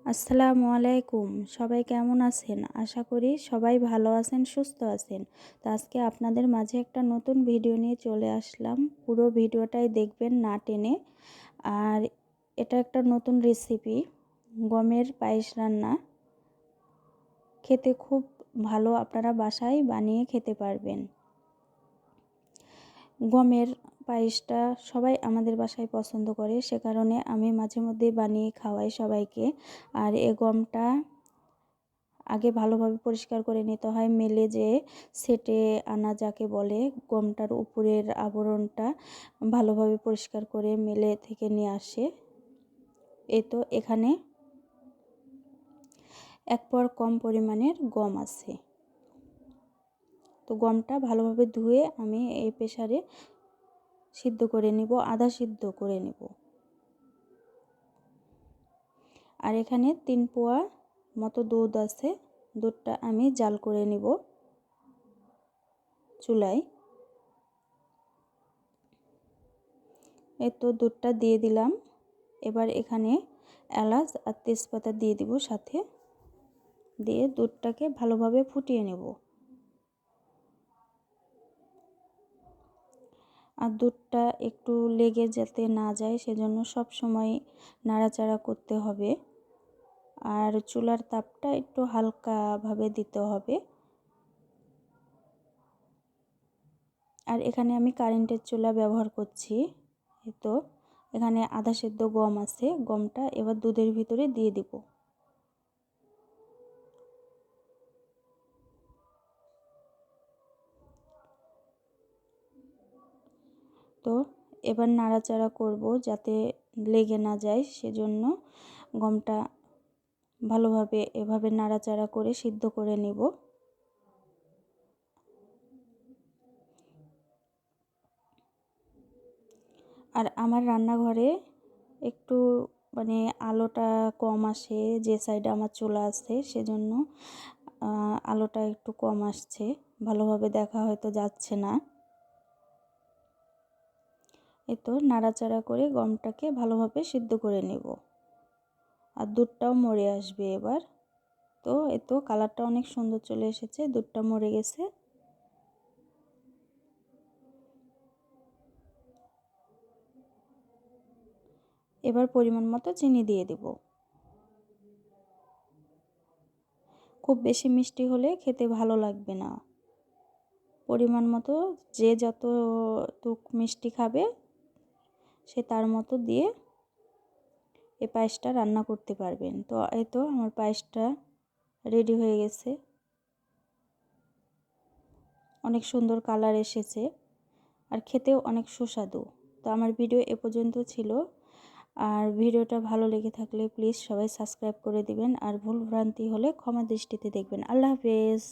আসসালামু আলাইকুম। সবাই কেমন আছেন? আশা করি সবাই ভালো আছেন, সুস্থ আছেন। তো আজকে আপনাদের মাঝে একটা নতুন ভিডিও নিয়ে চলে আসলাম। পুরো ভিডিওটাই দেখবেন না টেনে। আর এটা একটা নতুন রেসিপি, গমের পায়েস রান্না। খেতে খুব ভালো, আপনারা বাসায় বানিয়ে খেতে পারবেন। গমের পায়েসটা সবাই আমাদের বাসায় পছন্দ করে, সে কারণে আমি মাঝে মধ্যেই বানিয়ে খাওয়াই সবাইকে। আর এই গমটা আগে ভালোভাবে পরিষ্কার করে নিতে হয়, মেলে যে সেটে আনা যাকে বলে, গমটার উপরের আবরণটা ভালোভাবে পরিষ্কার করে মেলে থেকে নিয়ে আসে। এই তো এখানে এক পর কম পরিমাণের গম আছে। তো গমটা ভালোভাবে ধুয়ে আমি এই প্রেসারে সিদ্ধ করে নিব, আধা সিদ্ধ করে নিব। আর এখানে 3 পোয়া মতো দুধ আছে, দুধটা আমি জাল করে নিব চুলায়। এই তো দুধটা দিয়ে দিলাম। এবার এখানে এলাচ আর তেজপাতা দিয়ে দিব সাথে, দিয়ে দুধটাকে ভালোভাবে ফুটিয়ে নেব। আর দুধটা একটু লেগে যাতে না যায় সেজন্য সব সময় নাড়াচাড়া করতে হবে। আর চুলার তাপটা একটু হালকাভাবে দিতে হবে। আর এখানে আমি কারেন্টের চুলা ব্যবহার করছি। তো এখানে আধা সেদ্ধ গম আছে, গমটা এবার দুধের ভিতরে দিয়ে দিব। তো এবার নাড়াচাড়া করব যাতে লেগে না যায়, সেজন্য গমটা ভালোভাবে এভাবে নাড়াচাড়া করে সিদ্ধ করে নেব। আর আমার রান্নাঘরে একটু আলোটা কম আসে, যে সাইডে আমার চুলা আছে সেজন্য আলোটা একটু কম আসছে, ভালোভাবে দেখা হয়তো যাচ্ছে না। এই তো নাড়াচাড়া করে গমটাকে ভালোভাবে সিদ্ধ করে নেব। আর দুধটাও মরে আসবে এবার। তো এই তো কালারটা অনেক সুন্দর চলে এসেছে, দুধটা মরে গেছে। এবার পরিমাণ মতো চিনি দিয়ে দেব। খুব বেশি মিষ্টি হলে খেতে ভালো লাগবে না। পরিমাণ মতো যে যতটুক মিষ্টি খাবে সে তার মতো দিয়ে এই পায়েসটা রান্না করতে পারবেন। তো এই তো আমার পায়েসটা রেডি হয়ে গেছে, অনেক সুন্দর কালার এসেছে আর খেতেও অনেক সুস্বাদু। তো আমার ভিডিও এ পর্যন্ত ছিল। আর ভিডিওটা ভালো লেগে থাকলে প্লিজ সবাই সাবস্ক্রাইব করে দিবেন, আর ভুল ভ্রান্তি হলে ক্ষমা দৃষ্টিতে দেখবেন। আল্লাহ হাফেজ।